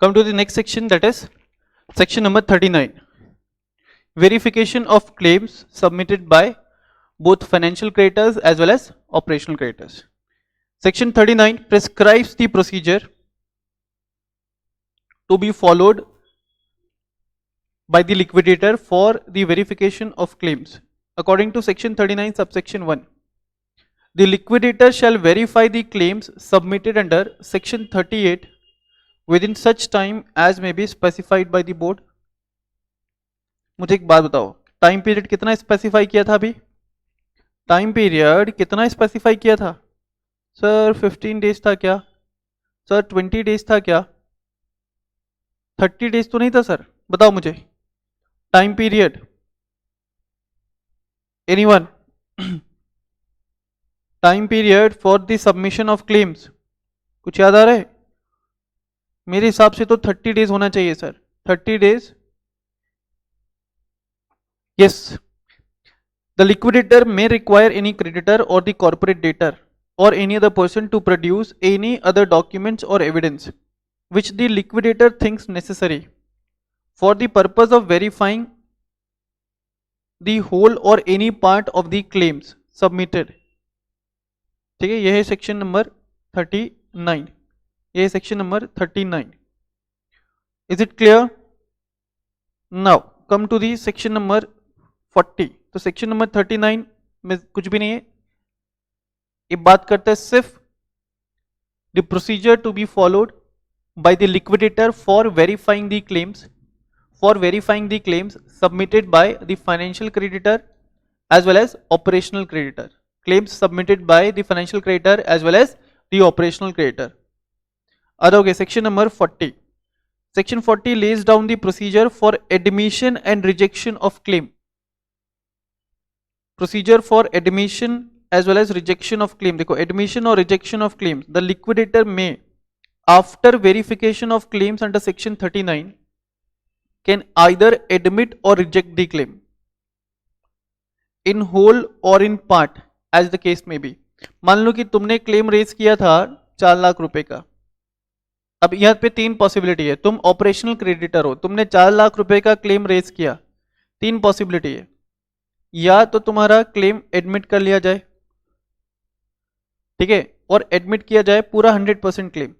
Come to the next section, that is section number 39. Verification of claims submitted by both financial creditors as well as operational creditors. Section 39 prescribes the procedure to be followed by the liquidator for the verification of claims. According to section 39 subsection 1, the liquidator shall verify the claims submitted under section 38 within such time as may be specified by the board. मुझे एक बात बताओ, time period कितना specify किया था अभी? Time period कितना specify किया था सर? 15 डेज था क्या सर? 20 डेज था क्या? 30 डेज तो नहीं था सर? बताओ मुझे time period, anyone? Time period for the submission of claims कुछ याद आ रहा है? मेरे हिसाब से तो 30 डेज होना चाहिए sir. 30 days. Yes, the liquidator may require any creditor or the corporate debtor or any other person to produce any other documents or evidence which the liquidator thinks necessary for the purpose of verifying the whole or any part of the claims submitted. ठीक है, यह है section number 39. यह है section number 39. Is it clear? Now come to the section number 40. तो section number 39 में कुछ भी नहीं है, ये बात करता है सिर्फ the procedure to be followed by the liquidator for verifying the claims submitted by the financial creditor as well as operational creditor. Claims submitted by the financial creditor as well as the operational creditor. अदोगे section number 40. Section 40 lays down the procedure for admission and rejection of claim. Procedure for admission as well as rejection of claim. देखो, admission और rejection of claims. The liquidator may, after verification of claims under section 39, can either admit or reject the claim in whole or in part as the case may be. मान लो कि तुमने claim raise किया था 4 लाख रुपए का. अब यहाँ पे 3 पॉसिबिलिटी है. तुम ऑपरेशनल क्रेडिटर हो, तुमने 4 लाख रुपए का क्लेम रेज किया. 3 पॉसिबिलिटी है, या तो तुम्हारा क्लेम एडमिट कर लिया जाए, ठीक है, और एडमिट किया जाए पूरा 100% क्लेम,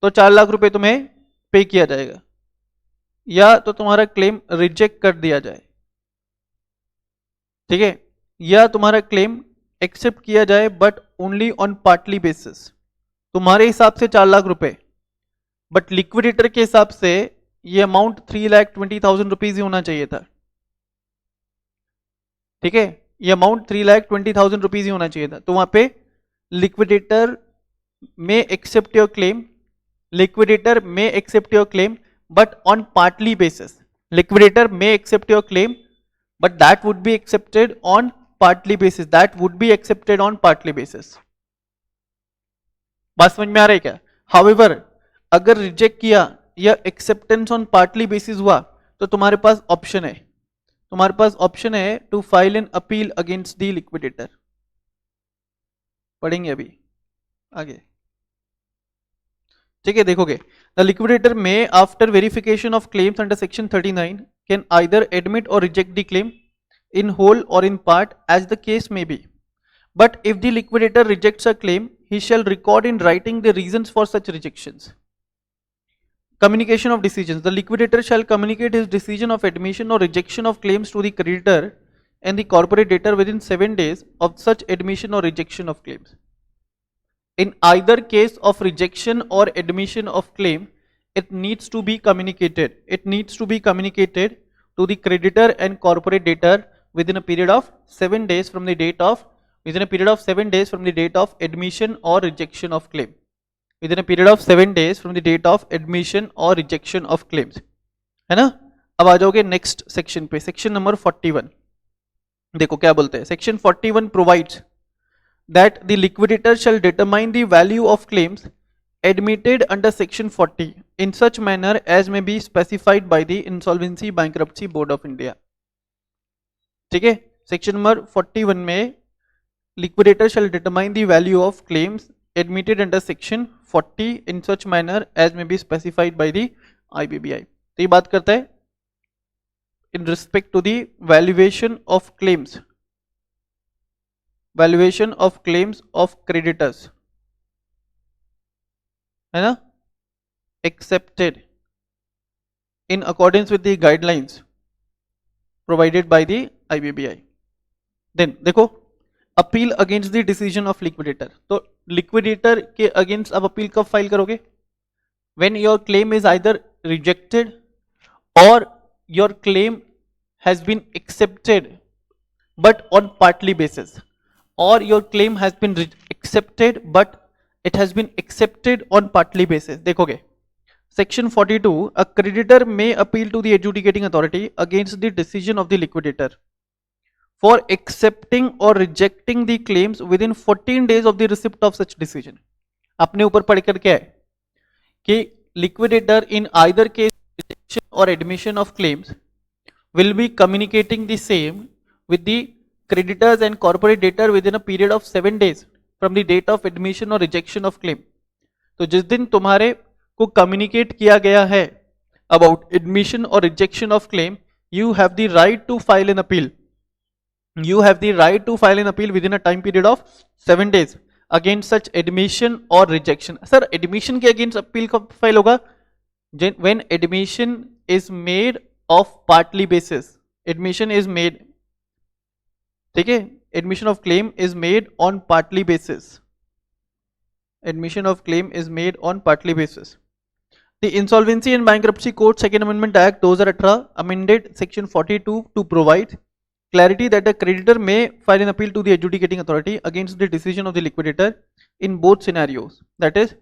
तो 4 लाख रुपए तुम्हें पे किया जाएगा, या तो तुम्हारा क्लेम रिजेक्ट कर दिया जाए, ठीक है, या तुम्हारा क्लेम एक्सेप्ट किया जाए but only on partly basis. तुम्हारे हिसाब से 4 लाख रुपए, बट लिक्विडेटर के हिसाब से ये अमाउंट 3,20,000 रुपीज ही होना चाहिए था. ठीक है, ये अमाउंट 3,20,000 रुपीज ही होना चाहिए था. तो वहां पे liquidator may accept your claim, liquidator may accept your claim but on partly basis. Liquidator may accept your claim but that would be accepted on partly basis. That would be accepted on partly basis. बात समझ में आ रही है क्या? However, अगर reject किया या acceptance on partly basis हुआ तो तुम्हारे पास ऑप्शन है, तुम्हारे पास ऑप्शन है to file an appeal against the liquidator. पढ़ेंगे अभी आगे, ठीक है. देखोगे, the liquidator may after verification of claims under section 39 can either admit or reject the claim in whole or in part as the case may be. But if the liquidator rejects a claim, he shall record in writing the reasons for such rejections. Communication of decisions. The liquidator shall communicate his decision of admission or rejection of claims to the creditor and the corporate debtor within 7 days of such admission or rejection of claims. In either case of rejection or admission of claim, it needs to be communicated. It needs to be communicated to the creditor and corporate debtor within a period of 7 days from the date of admission or rejection of claim. Within a period of 7 days from the date of admission or rejection of claims. है ना? अब आ जाओगे next section पे, section number 41. देखो क्या बोलते हैं. Section 41 provides that the liquidator shall determine the value of claims admitted under section 40 in such manner as may be specified by the Insolvency Bankruptcy Board of India. ठीक है, section number 41 में liquidator shall determine the value of claims admitted under section 40 in such manner as may be specified by the IBBI. तो ये बात करता है in respect to the valuation of claims of creditors, है ना, accepted in accordance with the guidelines provided by the IBBI. Then देखो appeal against the decision of liquidator, तो liquidator के अगेंस्ट आप अपील कब फाइल करोगे? When your claim is either rejected or your claim has been accepted but on partly basis, or your claim has been accepted but it has been accepted on partly basis. देखोगे section 42, a creditor may appeal to the adjudicating authority against the decision of the liquidator for accepting or rejecting the claims within 14 days of the receipt of such decision. अपने ऊपर पढ़कर क्या है कि liquidator in either case rejection or admission of claims will be communicating the same with the creditors and corporate debtor within a period of 7 days from the date of admission or rejection of claim. तो जिस दिन तुम्हारे को communicate किया गया है about admission or rejection of claim, you have the right to file an appeal. You have the right to file an appeal within a time period of 7 days against such admission or rejection. Sir, admission के against appeal कब file होगा? When admission is made of partly basis. Admission is made, ठीक है? Admission of claim is made on partly basis. Admission of claim is made on partly basis. The Insolvency and Bankruptcy Code Second Amendment Act 2018 amended section 42 to provide clarity that a creditor may file an appeal to the adjudicating authority against the decision of the liquidator in both scenarios, that is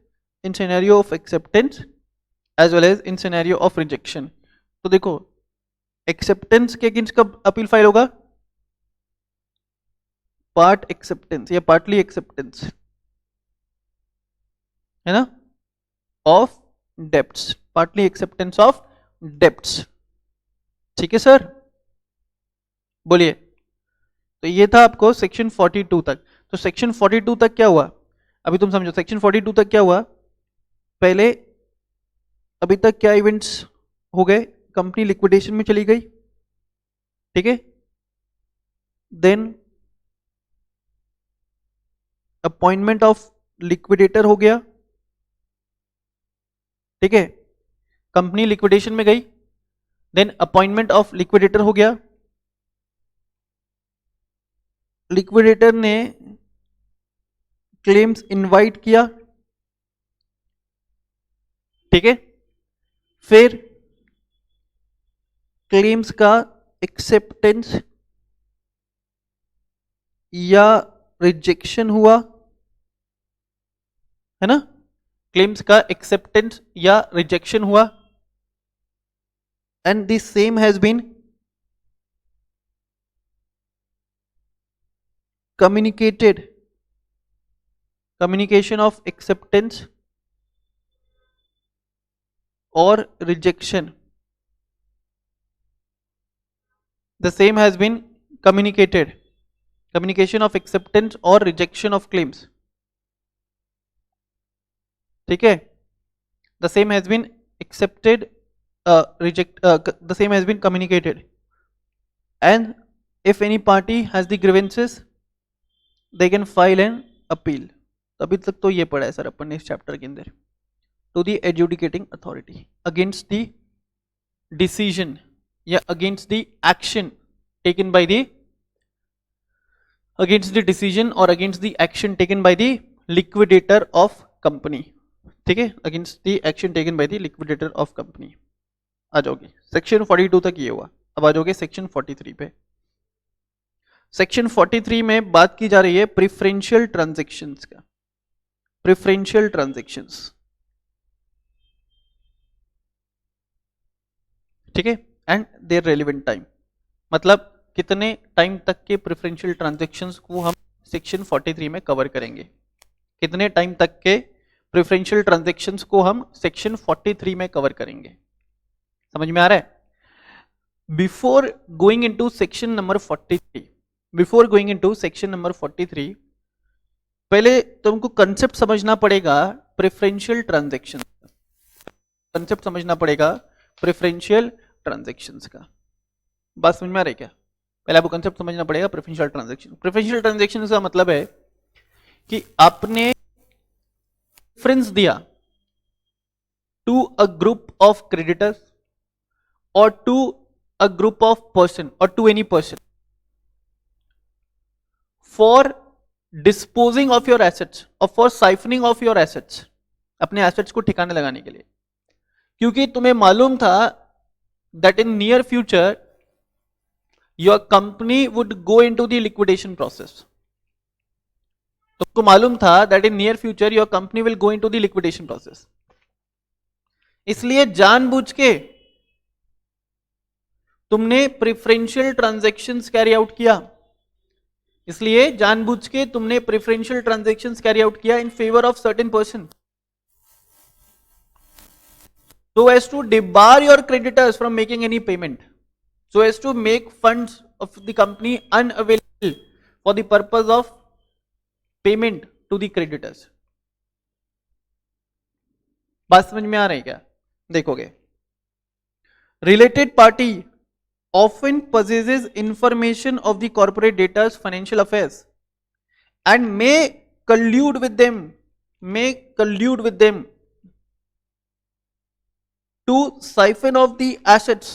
in scenario of acceptance as well as in scenario of rejection. तो देखो acceptance के against कब appeal file होगा? part acceptance या partly acceptance, है ना, of debts, partly acceptance of debts. ठीक है सर, बोलिए. तो ये था आपको सेक्शन 42 तक. तो सेक्शन 42 तक क्या हुआ अभी तुम समझो. सेक्शन 42 तक क्या हुआ? पहले अभी तक क्या इवेंट्स हो गए? कंपनी लिक्विडेशन में चली गई, ठीक है. देन अपॉइंटमेंट ऑफ लिक्विडेटर हो गया, ठीक है. कंपनी लिक्विडेशन में गई, देन अपॉइंटमेंट ऑफ लिक्विडेटर हो गया. लिक्विडेटर ने क्लेम्स इनवाइट किया, ठीक है. फिर क्लेम्स का एक्सेप्टेंस या रिजेक्शन हुआ, है ना. क्लेम्स का एक्सेप्टेंस या रिजेक्शन हुआ, and this same has been communicated, communication of acceptance or rejection, the same has been communicated, communication of acceptance or rejection of claims, ठीक है. the same has been accepted, the same has been communicated, and if any party has the grievances they can file an appeal. अभी तक तो ये पढ़ा है sir अपन ने इस चैप्टर के अंदर. To the adjudicating authority against the decision या against the action taken by the, against the decision or against the action taken by the liquidator of company, ठीक है. Against the action taken by the liquidator of company. आ जाओगे section 42 तक ये हुआ. अब आ जाओगे सेक्शन 43 पे. सेक्शन 43 में बात की जा रही है प्रिफरेंशियल ट्रांजैक्शंस का. प्रिफरेंशियल ट्रांजैक्शंस, ठीक है, एंड देयर रेलेवेंट टाइम. मतलब कितने टाइम तक के प्रिफरेंशियल ट्रांजैक्शंस को हम सेक्शन 43 में कवर करेंगे. कितने टाइम तक के प्रिफरेंशियल ट्रांजैक्शंस को हम सेक्शन 43 में कवर करेंगे. समझ में आ रहा है? Before going into section number 43, before going into section number 43, पहले तुमको कंसेप्ट समझना पड़ेगा प्रेफरेंशियल ट्रांजैक्शन, कंसेप्ट समझना पड़ेगा प्रेफरेंशियल ट्रांजैक्शंस का। बात समझ में आ रही है क्या? पहले आपको कंसेप्ट समझना पड़ेगा प्रेफरेंशियल ट्रांजैक्शन। प्रेफरेंशियल ट्रांजैक्शन का मतलब है कि आपने प्रेफरेंस दिया to a group of creditors or to a group of person or to any person for disposing of your assets or for siphoning of your assets, अपने assets को ठिकाने लगाने के लिए, क्योंकि तुम्हें मालूम था that in near future your company would go into the liquidation process। तुमको मालूम था that in near future your company will go into the liquidation process, इसलिए जानबूझ के तुमने प्रेफरेंशियल ट्रांजैक्शंस कैरी आउट किया, इसलिए जानबूझ के तुमने प्रेफरेंशियल ट्रांजैक्शंस कैरी आउट किया in favour of certain person, so as to debar your creditors from making any payment, so as to make funds of the company unavailable for the purpose of payment to the creditors। बात समझ में आ रही है क्या? देखोगे, related party often possesses information of the corporate debtors' financial affairs and may collude with them to siphon off the assets।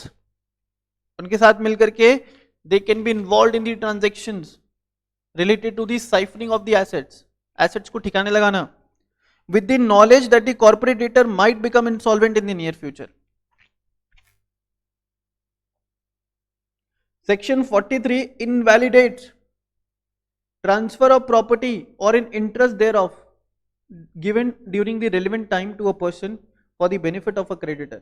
उनके साथ मिलकर के they can be involved in the transactions related to the siphoning of the assets को ठिकाने लगाना, with the knowledge that the corporate debtor might become insolvent in the near future। Section 43 invalidates transfer of property or an interest thereof given during the relevant time to a person for the benefit of a creditor।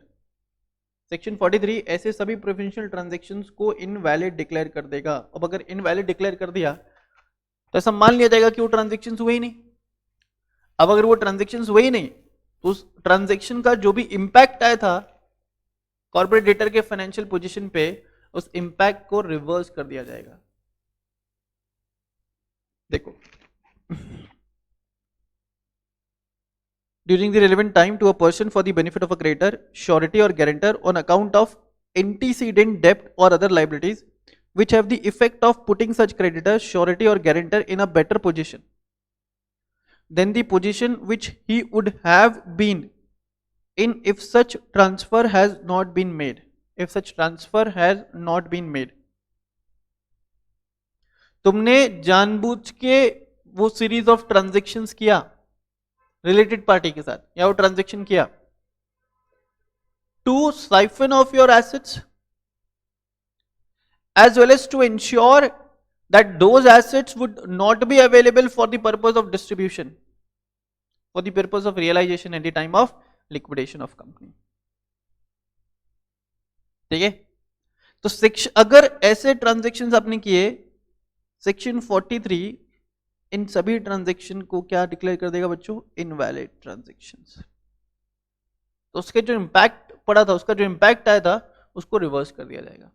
Section 43 ऐसे सभी preferential transactions को invalid declare कर देगा। अब अगर invalid declare कर दिया तो ऐसा मान लिया जाएगा कि वो ट्रांजैक्शंस हुए ही नहीं। अब अगर वो ट्रांजैक्शंस हुए ही नहीं तो उस ट्रांजैक्शन का जो भी इंपैक्ट आया था कॉर्पोरेट डेटर के फाइनेंशियल पोजीशन पे, उस इंपैक्ट को रिवर्स कर दिया जाएगा। देखो, during the relevant time to a person for the benefit of a creditor, surety or guarantor on account of antecedent debt or other liabilities which have the effect of putting such creditor, surety or guarantor in a better position than the position which he would have been in if such transfer has not been made। if such transfer has not been made, तुमने जानबूझ के वो series of transactions किया related party के साथ, या वो transaction किया to siphon off your assets as well as to ensure that those assets would not be available for the purpose of distribution, for the purpose of realization at the time of liquidation of company। ठीक है, तो section, अगर ऐसे transactions आपने किए, section 43 इन सभी transaction को क्या डिक्लेयर कर देगा बच्चों? Invalid transactions. तो उसके जो इंपैक्ट पड़ा था, उसका जो इंपैक्ट आया था उसको रिवर्स कर दिया जाएगा।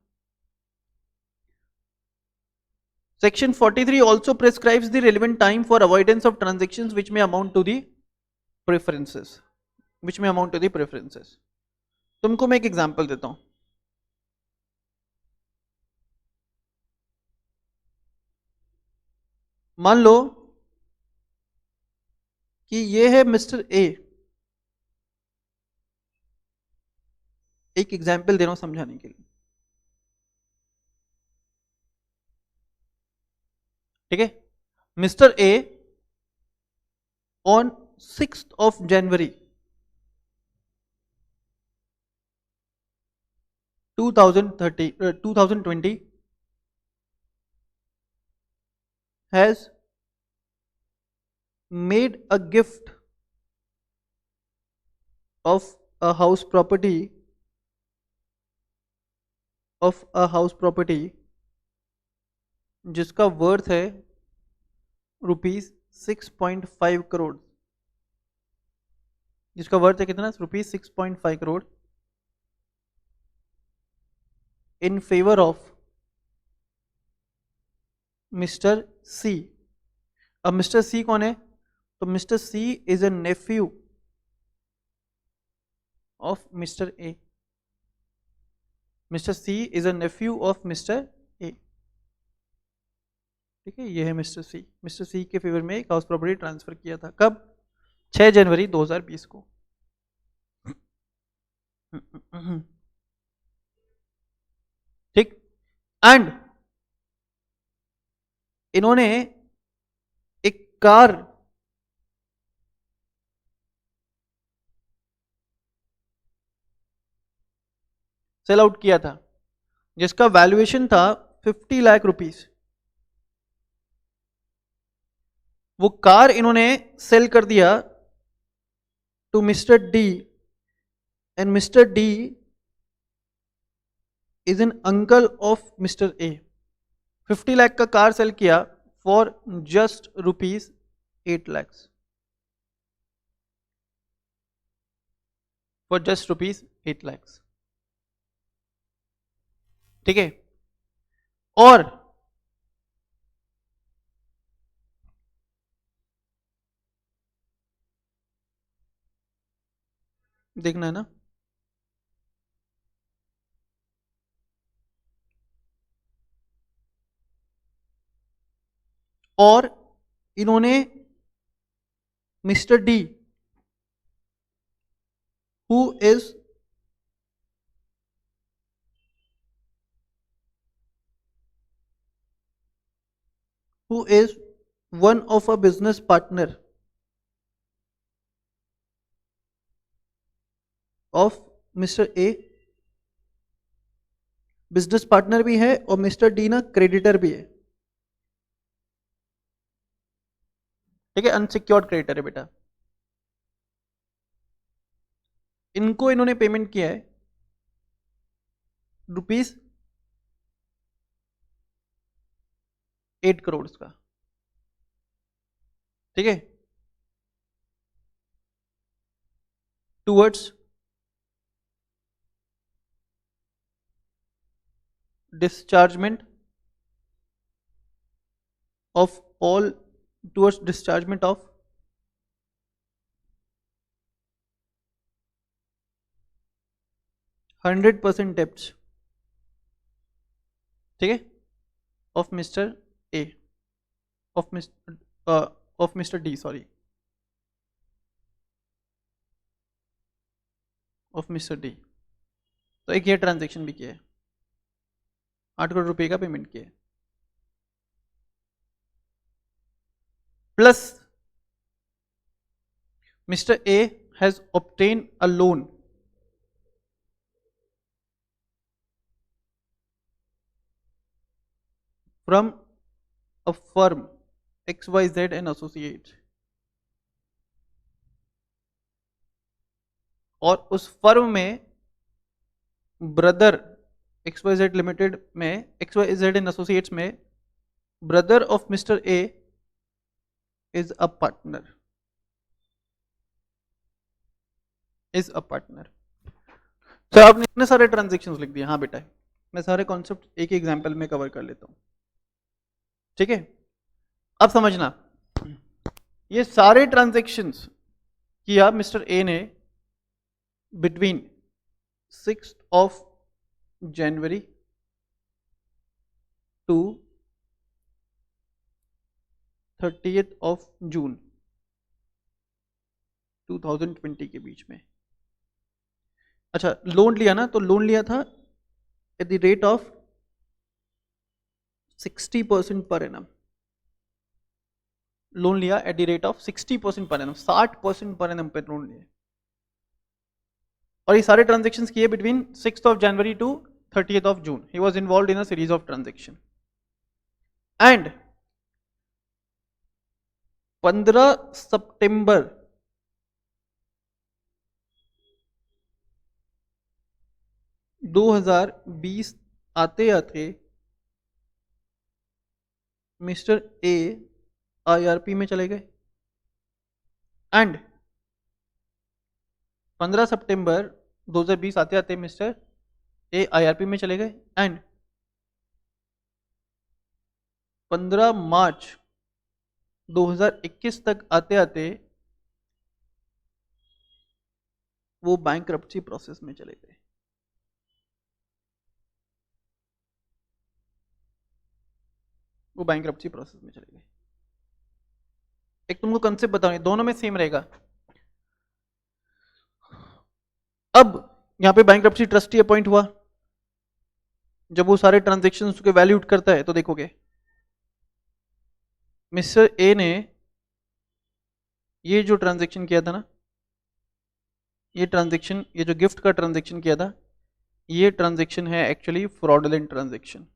Section 43 also prescribes the relevant time for avoidance of transactions which may amount to the preferences, तुमको मैं एक एग्जांपल देता हूं। मान लो कि ये है मिस्टर ए, एक एग्जांपल दे रहा हूं समझाने के लिए, ठीक है। Mister A on 6th of January 2020 has made a gift of a house property जिसका वर्थ है ₹6.5 करोड़, जिसका वर्थ है कितना? ₹6.5 crore in favor of Mr. C अब मिस्टर सी कौन है? तो Mister C is a nephew of Mister A. Mister C is a nephew of Mister A. ठीक है, ये है मिस्टर सी। मिस्टर सी के फेवर में एक हाउस प्रॉपर्टी ट्रांसफर किया था, कब? 6 जनवरी 2020 को। ठीक। एंड इन्होंने एक कार सेल आउट किया था जिसका वैल्यूएशन था 50 लाख रुपीस। वो कार इन्होंने सेल कर दिया to Mister D, and Mister D is an uncle of Mister A. 50 lakh का कार सेल किया for just rupees 8 lakh, for just rupees 8 lakh. ठीक है, और देखना है ना, और इन्होंने Mister D who is one of a business partner of Mister A, business partner भी है और मिस्टर डी ना क्रेडिटर भी है। ठीक है, अनसिक्योर्ड क्रेडिटर है बेटा। इनको इन्होंने पेमेंट किया है रुपीज 8 करोड़ का। ठीक है, towards dischargement of all, towards dischargement of 100% debts। ठीक है, of Mister A, of mister D, sorry, of mister D. तो एक ये ट्रांजेक्शन भी किया है, 8 करोड़ रुपए का पेमेंट किया है। Plus mister A has obtain a loan from a firm XYZ and associates, और उस फर्म में ब्रदर XYZ लिमिटेड में, XYZ एंड एसोसिएट्स में brother of Mister A is a partner, is a partner. Sir आपने इतने सारे transactions लिख दिए। हाँ बेटा, मैं सारे कॉन्सेप्ट एक एग्जांपल में कवर कर लेता हूँ। ठीक है, अब समझना, ये सारे ट्रांजेक्शन्स किया मिस्टर ए ने between 6th of January to 30th of June 2020 के बीच में। अच्छा, लोन लिया ना, तो लोन लिया था eight the rate of 60% per annum. Loan लिया at the rate of 60% per annum, 60% per annum पे लोन लिया। और ये सारे ट्रांजेक्शन्स किए between 6th of January to 30th of June। He was involve in a series of transaction. And 15 सितंबर 2020 आते आते mister A IRP में चले गए, एंड 15 सितंबर 2020 आते आते मिस्टर ए IRP में चले गए, एंड 15 मार्च 2021 तक आते आते वो बैंक्रप्सी प्रोसेस में चले गए। वो बैंक्रप्सी प्रोसेस में चले गए। एक तुमको कंसेप्ट बताऊं, दोनों में सेम रहेगा। अब यहां पे बैंक्रप्सी ट्रस्टी अपॉइंट हुआ। जब वो सारे ट्रांजेक्शन के वैल्यूट करता है तो देखोगे मिस्टर ए ने ये जो ट्रांजेक्शन किया था ना, ये ट्रांजेक्शन, ये जो गिफ्ट का ट्रांजेक्शन किया था, ये ट्रांजेक्शन है एक्चुअली फ्रॉडुलेंट ट्रांजेक्शन।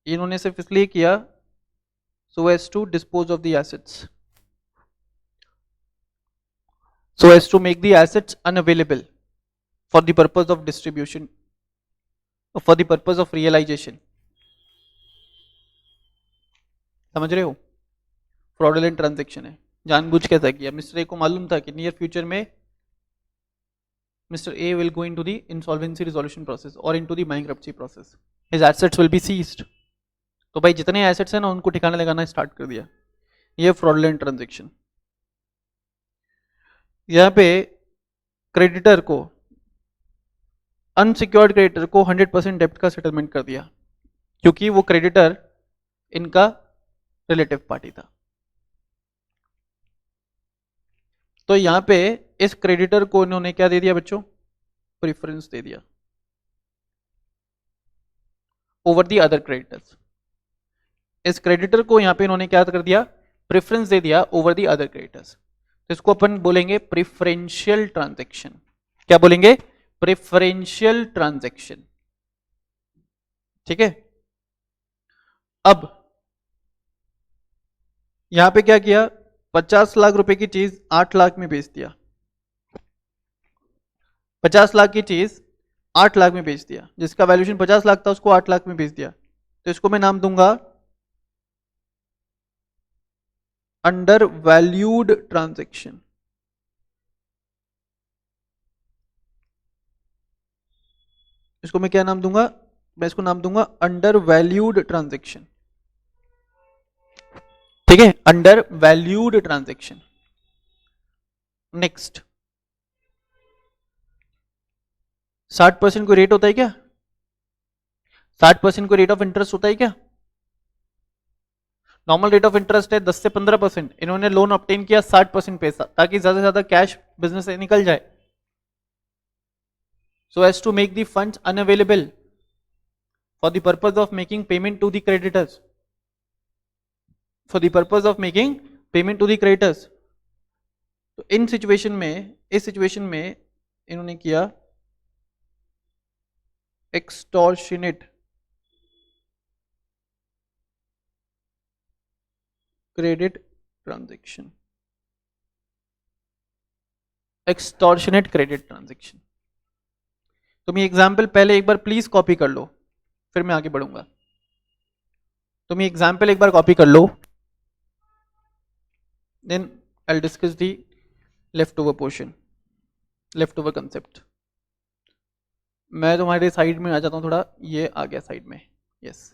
इन्होंने सिर्फ इसलिए किया so as to dispose of the assets, so as to make the assets unavailable for the purpose of distribution, for the purpose of realization। समझ रहे हो? फ्रॉडुलेंट ट्रांजेक्शन है, जानबूझ के ऐसा किया। मिस्टर ए को मालूम था कि नियर फ्यूचर में mister A will go into the insolvency resolution process or into the bankruptcy process, his assets will be seized. तो भाई जितने एसेट्स हैं ना उनको ठिकाने लगाना स्टार्ट कर दिया। ये फ्रॉडुलेंट ट्रांजेक्शन। यहाँ पे क्रेडिटर को, अनसिक्योर्ड क्रेडिटर को 100% डेप्ट का सेटलमेंट कर दिया, क्योंकि वो क्रेडिटर इनका रिलेटिव पार्टी था। तो यहां पे इस क्रेडिटर को इन्होंने क्या दे दिया बच्चों? प्रेफरेंस दे दिया ओवर दी अदर क्रेडिटर्स। इस क्रेडिटर को यहां पे इन्होंने क्या कर दिया? प्रेफरेंस दे दिया ओवर दी अदर क्रेडिटर्स। तो इसको अपन बोलेंगे प्रेफरेंशियल ट्रांजैक्शन। क्या बोलेंगे? Preferential transaction. ठीक है। अब यहां पे क्या किया? 50 लाख रुपए की चीज 8 लाख में बेच दिया। 50 लाख की चीज 8 लाख में बेच दिया, जिसका वैल्यूएशन 50 लाख था उसको 8 लाख में बेच दिया। तो इसको मैं नाम दूंगा अंडर वैल्यूड ट्रांजैक्शन। इसको मैं क्या नाम दूंगा? मैं इसको नाम दूंगा अंडर वैल्यूड ट्रांजैक्शन। ठीक है, अंडर वैल्यूड ट्रांजैक्शन। नेक्स्ट, 60% को रेट होता है क्या? 60% को रेट ऑफ इंटरेस्ट होता है क्या? नॉर्मल रेट ऑफ इंटरेस्ट है 10 से 15%। इन्होंने लोन ऑब्टेन किया 60% पैसा, ताकि ज्यादा से ज्यादा कैश बिजनेस से निकल जाए, so as to make the funds unavailable for the purpose of making payment to the creditors, for the purpose of making payment to the creditors। तो इन सिचुएशन में, इस सिचुएशन में इन्होंने किया extortionate credit transaction. Extortionate credit transaction. तुम ये example पहले एक बार प्लीज कॉपी कर लो, फिर मैं आगे बढ़ूंगा। तुम ये एग्जाम्पल एक बार कॉपी कर लो, then I discuss the left over portion, left over concept. मैं तुम्हारे साइड में आ जाता हूं थोड़ा, ये आ गया साइड में, यस।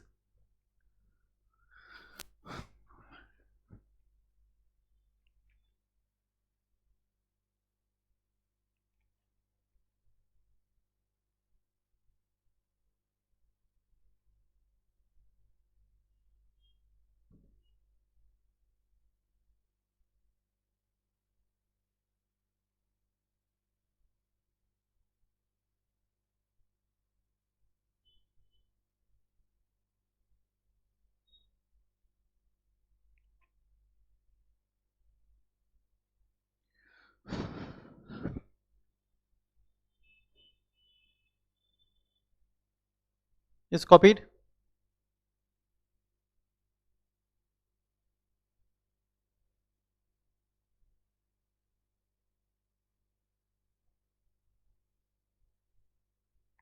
Is copied?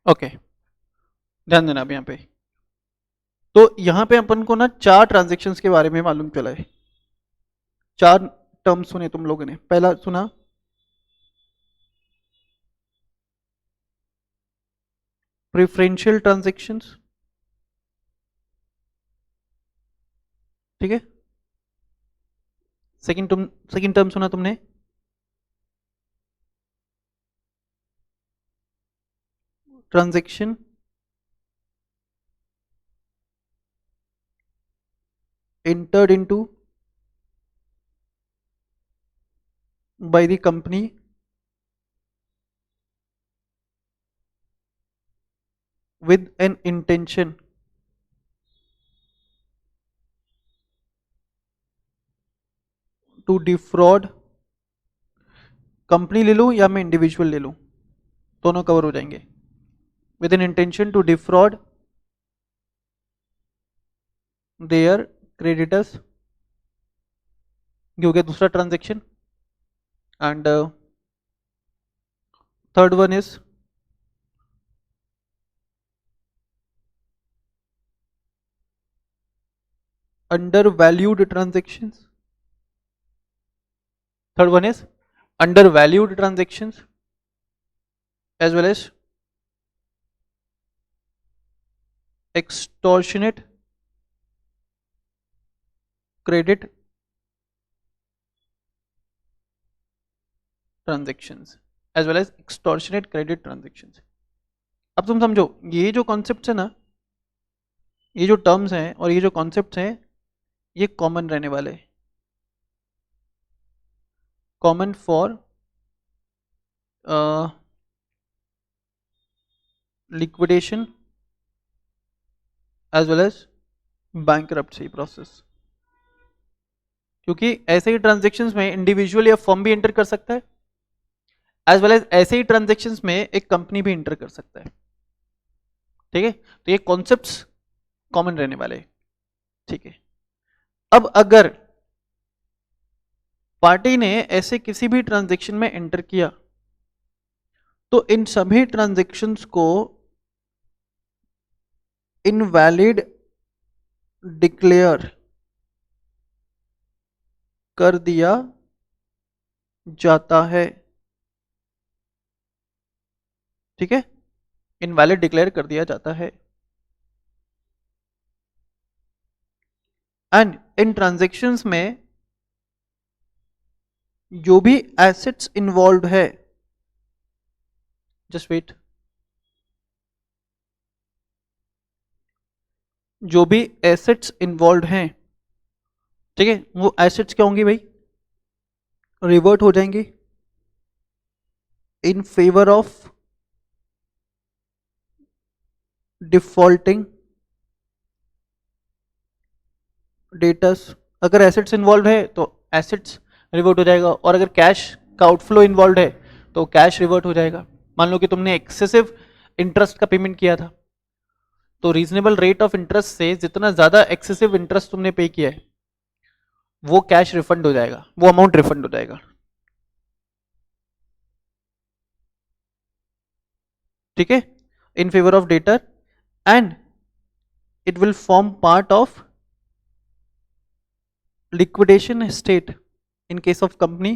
ओके, ध्यान देना अब यहाँ पे। तो यहाँ पे अपन को ना 4 ट्रांजेक्शन्स के बारे में मालूम चला है। 4 टर्म सुने तुम लोगों ने। पहला सुना प्रेफरेंशियल ट्रांजेक्शन्स, ठीक है, सेकंड टर्म सुना तुमने, transaction entered into by the company with an intention to defraud, company ले लूँ या मैं इंडिविजुअल ले लूँ, दोनों कवर हो जाएंगे, with an intention to defraud their creditors, ये हो गया दूसरा transaction. And third one is undervalued transactions. Third one is undervalued transactions as well as extortionate credit transactions as well as extortionate credit transactions. अब तुम समझो ये जो concepts है ना, ये जो टर्म्स हैं और ये जो कॉन्सेप्ट्स हैं, ये कॉमन रहने वाले, common for liquidation as well as bankruptcy process, क्योंकि ऐसे ही ट्रांजेक्शन्स में इंडिविजुअल या फर्म भी एंटर कर सकता है, एज वेल एज ऐसे ही ट्रांजेक्शन्स में एक कंपनी भी एंटर कर सकता है. ठीक है, तो ये कॉन्सेप्ट्स कॉमन रहने वाले. ठीक है, अब अगर पार्टी ने ऐसे किसी भी ट्रांजैक्शन में एंटर किया तो इन सभी ट्रांजैक्शंस को इनवैलिड डिक्लेयर कर दिया जाता है. ठीक है, इनवैलिड डिक्लेयर कर दिया जाता है. एंड इन ट्रांजैक्शंस में जो भी एसेट्स इन्वॉल्व है, जस्ट वेट, जो भी एसेट्स इन्वॉल्व हैं, ठीक है, वो एसेट्स क्या होंगी भाई, रिवर्ट हो जाएंगी in favour of defaulting debtors. अगर एसेट्स इन्वॉल्व है तो एसेट्स रिवर्ट हो जाएगा, और अगर कैश का आउटफ्लो इन्वॉल्व है तो कैश रिवर्ट हो जाएगा. मान लो कि तुमने एक्सेसिव इंटरेस्ट का पेमेंट किया था, तो रीजनेबल रेट ऑफ इंटरेस्ट से जितना ज्यादा एक्सेसिव इंटरेस्ट तुमने पे किया है वो कैश रिफंड हो जाएगा, वो अमाउंट रिफंड हो जाएगा. ठीक है, in favour of debtor, and it will form part of liquidation estate in case of company.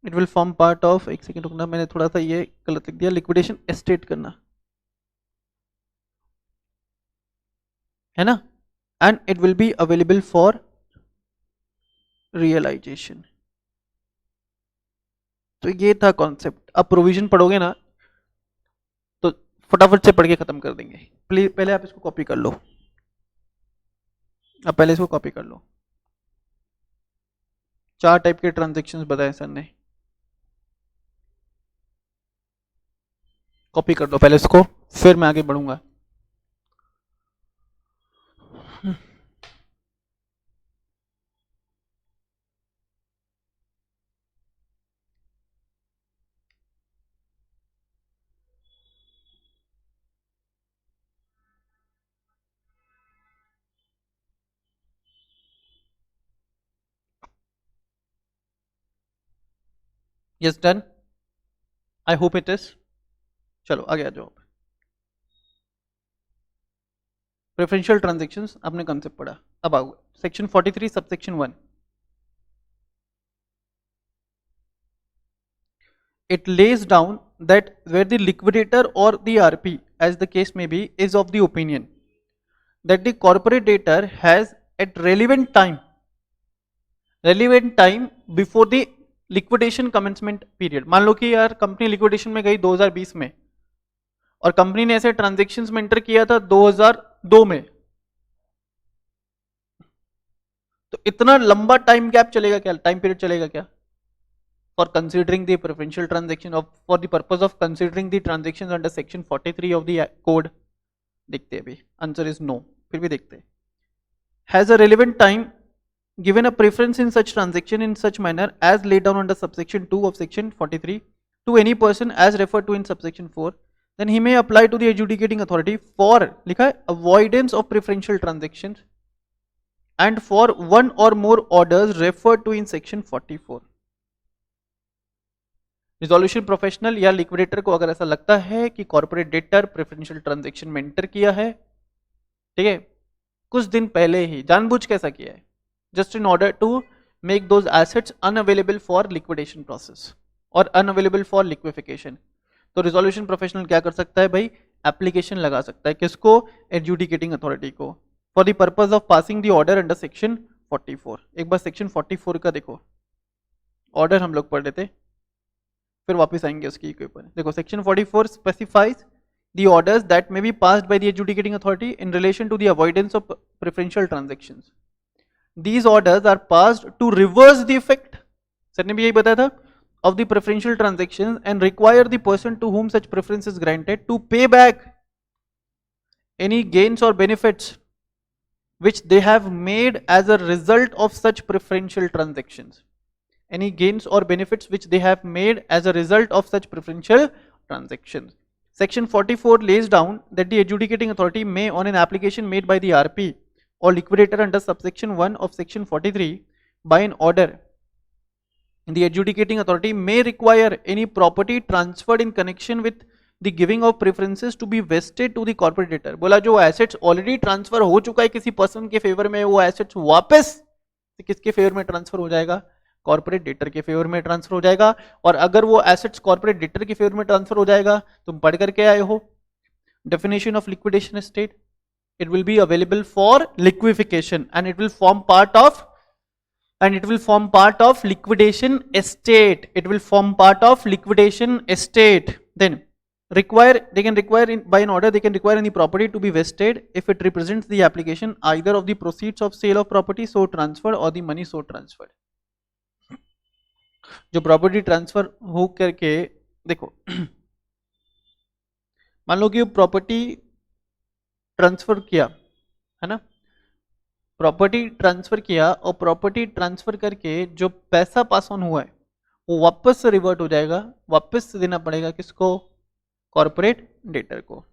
It will form part of, एक सेकेंड रुकना, मैंने थोड़ा सा ये गलत लिख दिया, लिक्विडेशन एस्टेट करना है ना, and it will be available for realisation. तो ये था कॉन्सेप्ट. अब प्रोविजन पढ़ोगे ना तो फटाफट से पढ़ के खत्म कर देंगे. प्लीज पहले आप इसको कॉपी कर लो, अब पहले इसको कॉपी कर लो. 4 टाइप के ट्रांजेक्शन्स बताए सर ने, कॉपी कर दो पहले इसको, फिर मैं आगे बढ़ूंगा. Yes done, I hope it is. चलो आगे आ जाओ. प्रेफरेंशियल ट्रांजैक्शंस आपने कंसेप्ट पढ़ा. अब आओ section 43 subsection 1. it lays down that where the liquidator or the RP, as the case may be, is of the opinion that the corporate debtor has at relevant time before the liquidation commencement period. मान लो कि यार company liquidation में गई 2020 में और company ने ऐसे transactions में एंटर किया था 2002 में, तो इतना लंबा टाइम गैप चलेगा क्या, टाइम पीरियड चलेगा क्या for considering the preferential transaction of for the purpose of considering the transactions under section 43 of the code? देखते हैं अभी, आंसर इज नो. फिर भी देखते हैं. Has a relevant time given a preference in such transaction in such manner as laid down under subsection 2 of section 43 to any person as referred to in subsection 4, then he may apply to the adjudicating authority for, लिखा है, avoidance of preferential transactions and for one or more orders referred to in section 44. Resolution professional या liquidator को अगर ऐसा लगता है कि corporate debtor preferential transaction में एंटर किया है, ठीक है, कुछ दिन पहले ही जानबूझ के ऐसा किया है, just in order to make those assets unavailable for liquidation process और अनअवेलेबल फॉर लिक्विफिकेशन, तो रिजोल्यूशन प्रोफेशनल क्या कर सकता है भाई, एप्लीकेशन लगा सकता है. किसको, एडजुडिकेटिंग अथॉरिटी को, for the purpose of passing the order under section 44. एक बार सेक्शन 44 का देखो, ऑर्डर हम लोग पढ़ लेते, फिर वापस आएंगे उसके ऊपर. देखो section 44 specifies the orders that may be passed by the adjudicating authority in relation to the avoidance of preferential transactions. These orders are passed to reverse the effect, sir ने भी यही बताया था, of the preferential transactions and require the person to whom such preference is granted to pay back any gains or benefits which they have made as a result of such preferential transactions. Any gains or benefits which they have made as a result of such preferential transactions. Section 44 lays down that the adjudicating authority may, on an application made by the RP or liquidator under subsection 1 of section 43 by an order, the adjudicating authority may require any property transferred in connection with the giving of preferences to be vested to the corporate debtor. बोला जो assets already transfer हो चुका है किसी person के favour में, वो assets वापस किसके फेवर में ट्रांसफर हो जाएगा, कॉर्पोरेट डेटर के फेवर में ट्रांसफर हो जाएगा. और अगर वो एसेट्स कॉर्पोरेट डेटर के फेवर में ट्रांसफर हो जाएगा, तुम पढ़ करके आए हो definition of liquidation estate, it will be available for liquefaction and it will form part of liquidation estate. It will form part of liquidation estate. Then they can require by an order, they can require any property to be vested if it represents the application either of the proceeds of sale of property so transferred or the money so transferred. जो property transfer हो करके, देखो मान लो कि property transfer किया है ना, property transfer किया और प्रॉपर्टी ट्रांसफर करके जो पैसा पास ऑन हुआ है वो वापस से रिवर्ट हो जाएगा, वापस से देना पड़ेगा किसको, कॉर्पोरेट डेटर को.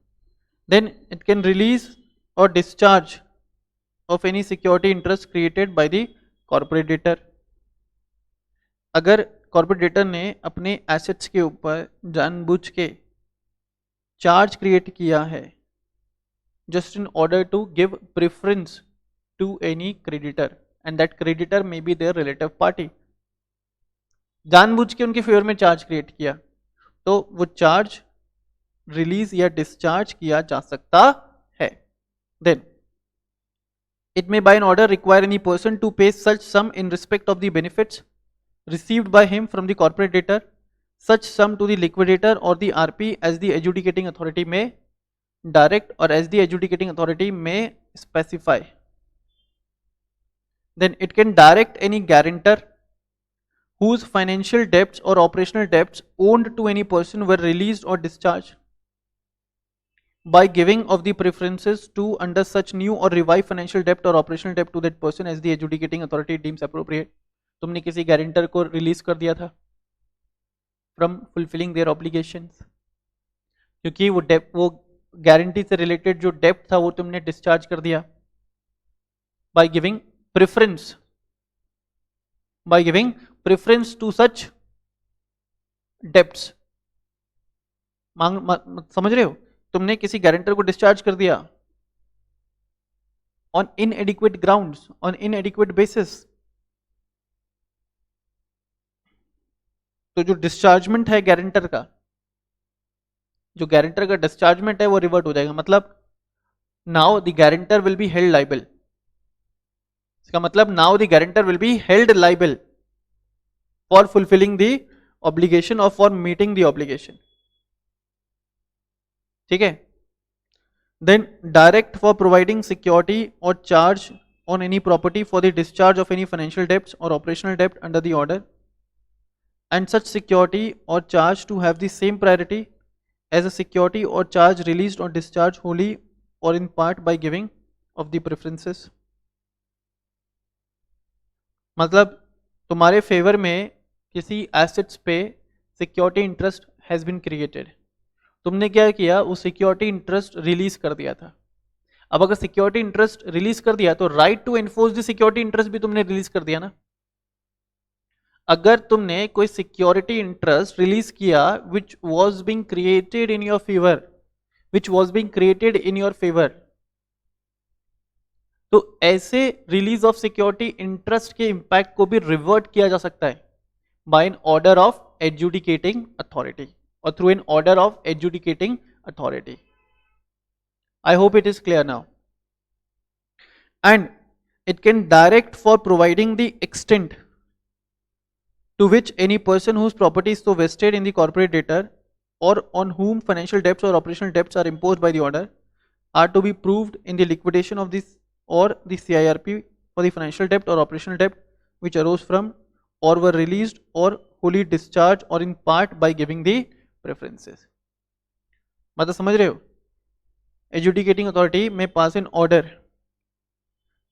देन इट कैन रिलीज और discharge of any security interest created by the corporate debtor. अगर कॉर्पोरेट डेटर ने अपने एसेट्स के ऊपर जानबूझ के चार्ज क्रिएट किया है just in order to give preference to any creditor and that creditor may be their relative party, जानबूझ के उनके फेवर में चार्ज क्रिएट किया, तो वो चार्ज रिलीज या डिस्चार्ज किया जा सकता है. Then it may by an order require any person to pay such sum in respect of the benefits received by him from the corporate debtor, such sum to the liquidator or the RP as the adjudicating authority may direct or as the adjudicating authority may specify. Then it can direct any guarantor whose financial debts or operational debts owned to any person were released or discharged by giving of the preferences to under such new or revived financial debt or operational debt to that person as the adjudicating authority deems appropriate. तुमने किसी guarantor को release कर दिया था from fulfilling their obligations, क्योंकि वो guarantee से related जो डेप्ट था वो तुमने डिस्चार्ज कर दिया by giving preference to such debts. समझ रहे हो, तुमने किसी गारंटर को डिस्चार्ज कर दिया on inadequate grounds, on inadequate basis, तो जो डिस्चार्जमेंट है गारंटर का, जो गारंटर का डिस्चार्जमेंट है वो रिवर्ट हो जाएगा, मतलब now the guarantor will be held liable. इसका मतलब now the guarantor will be held liable for fulfilling the obligation और फॉर मीटिंग द ऑब्लिगेशन। ठीक है। Then direct for providing security और charge on any property for the discharge of any financial debts or operational debt under the order, and such security or charge to have the same priority as a security or charge released or discharged wholly or in part by giving of the preferences। मतलब तुम्हारे favour में किसी assets पे security interest has been created, तुमने क्या किया, उस security interest release कर दिया था। अब अगर सिक्योरिटी इंटरेस्ट रिलीज कर दिया तो right to enforce the security interest भी तुमने रिलीज कर दिया ना। अगर तुमने कोई सिक्योरिटी इंटरेस्ट रिलीज किया which was being created in your favour, which was being created in your favour, तो ऐसे रिलीज ऑफ सिक्योरिटी इंटरेस्ट के इंपैक्ट को भी रिवर्ट किया जा सकता है by an order of adjudicating authority or through an order of adjudicating authority. I hope it is clear now. And it can direct for providing the extent to which any person whose property is so vested in the corporate debtor or on whom financial debts or operational debts are imposed by the order are to be proved in the liquidation of this or the CIRP for the financial debt or operational debt which arose from or were released or wholly discharged or in part by giving the preferences। मतलब समझ रहे हो, एजुडिकेटिंग authority में पास N order,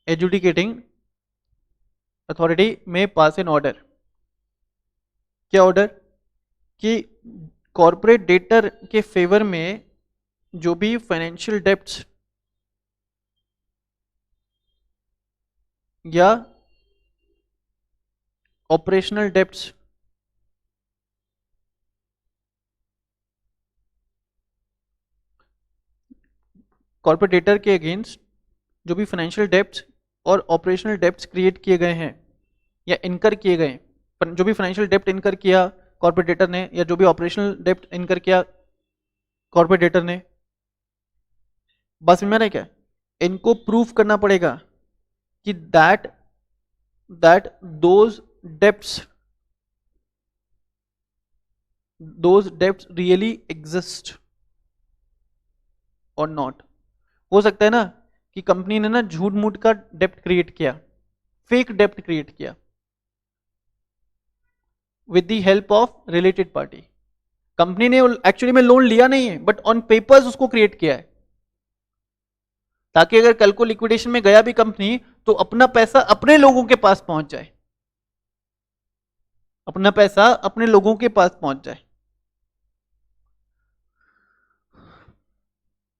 एजुडिकेटिंग authority में पास N order, क्या order, कि corporate debtor के favour में जो भी फाइनेंशियल डेब्ट्स या ऑपरेशनल डेब्ट्स कॉर्पोरेट डेटर के अगेंस्ट जो भी फाइनेंशियल डेब्ट्स और ऑपरेशनल डेब्ट्स क्रिएट किए गए हैं या इनकर किए गए, जो भी फाइनेंशियल डेब्ट इनकर किया कॉर्पोरेट डेटर ने या जो भी ऑपरेशनल डेब्ट इनकर किया कॉर्पोरेट डेटर ने, बस में है क्या, इनको प्रूफ करना पड़ेगा कि that those debts really exist और नॉट। हो सकता है ना कि कंपनी ने ना झूठ मूठ का डेप्ट क्रिएट किया, फेक डेप्ट क्रिएट किया with the help of related party. Company ने एक्चुअली में लोन लिया नहीं है बट ऑन पेपर्स उसको क्रिएट किया है, ताकि अगर कल को लिक्विडेशन में गया भी कंपनी तो अपना पैसा अपने लोगों के पास पहुंच जाए, अपना पैसा अपने लोगों के पास पहुंच जाए।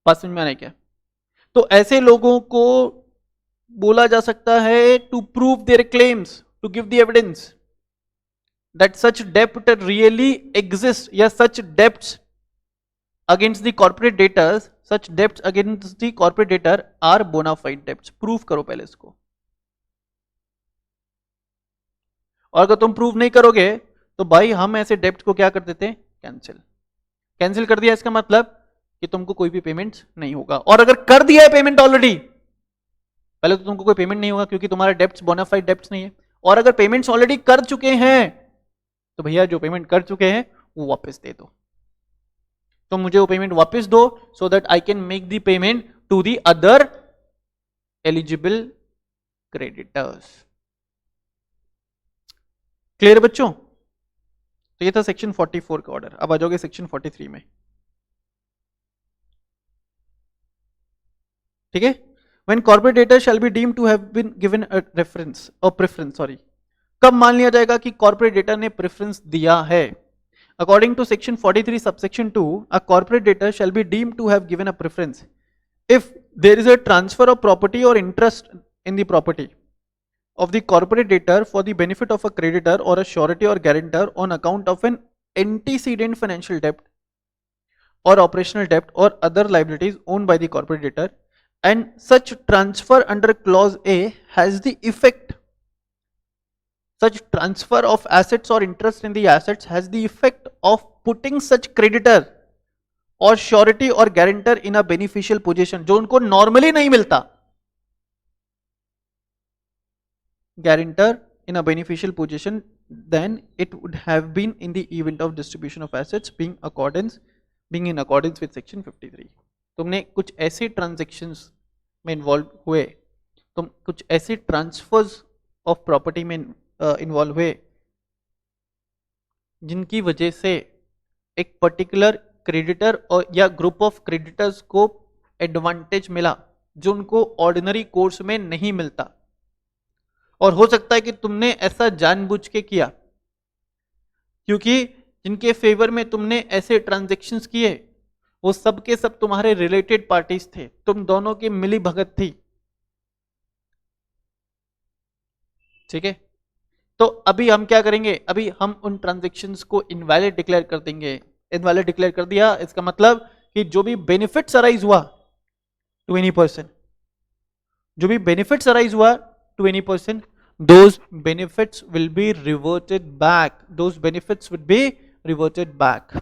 बात समझ में आ रहा है क्या? तो ऐसे लोगों को बोला जा सकता है to prove their claims, to give the evidence that such डेब्ट रियली एग्जिस्ट या such debts against the corporate debtors, such debts against the corporate debtor are bonafide debts. Proof करो पहले इसको, और अगर तुम प्रूव नहीं करोगे तो भाई हम ऐसे डेब्ट को क्या कर देते हैं, कैंसिल कर दिया। इसका मतलब कि तुमको कोई भी पेमेंट नहीं होगा, और अगर कर दिया है पेमेंट ऑलरेडी, पहले तो तुमको कोई पेमेंट नहीं होगा क्योंकि तुम्हारा डेब्ट्स बोनाफाइड डेब्ट्स नहीं है, और अगर पेमेंट्स ऑलरेडी कर चुके हैं तो भैया जो पेमेंट कर चुके हैं वो वापस दे दो, तो मुझे वो पेमेंट वापस दो so that I can make the payment to the other eligible creditors. Clear बच्चों? तो ये था सेक्शन 44 का ऑर्डर। अब आ जाओगे सेक्शन 43 में। ठीक है, when corporate debtor shall be deemed to have been given a reference or preference, sorry, कब मान लिया जाएगा कि corporate debtor ने preference दिया है? According to section 43 subsection 2, a corporate debtor shall be deemed to have given a preference if there is a transfer of property or interest in the property of the corporate debtor for the benefit of a creditor or a surety or guarantor on account of an antecedent financial debt or operational debt or other liabilities owned by the corporate debtor, and such transfer under clause A has the effect such transfer of assets or interest in the assets has the effect of putting such creditor or surety or guarantor in a beneficial position, जो उनको normally नहीं मिलता, guarantor in a beneficial position than it would have been in the event of distribution of assets being in accordance with section 53. तुमने कुछ ऐसे transactions में involve हुए, तुम कुछ ऐसे ट्रांसफर्स ऑफ प्रॉपर्टी में इन्वॉल्व हुए जिनकी वजह से एक पर्टिकुलर क्रेडिटर और या ग्रुप ऑफ क्रेडिटर्स को एडवांटेज मिला जो उनको ऑर्डिनरी कोर्स में नहीं मिलता, और हो सकता है कि तुमने ऐसा जानबूझ के किया क्योंकि जिनके फेवर में तुमने ऐसे ट्रांजैक्शंस किए वो सब के सब तुम्हारे रिलेटेड पार्टीज थे, तुम दोनों की मिली भगत थी, ठीक है। तो अभी हम क्या करेंगे, अभी हम उन ट्रांजैक्शंस को इनवैलिड डिक्लेयर कर देंगे। इनवैलिड डिक्लेयर कर दिया, इसका मतलब कि जो भी बेनिफिट्स अराइज हुआ टू एनी पर्सन, जो भी बेनिफिट्स अराइज हुआ to any person, those benefits will be reverted back, those benefits would be reverted back.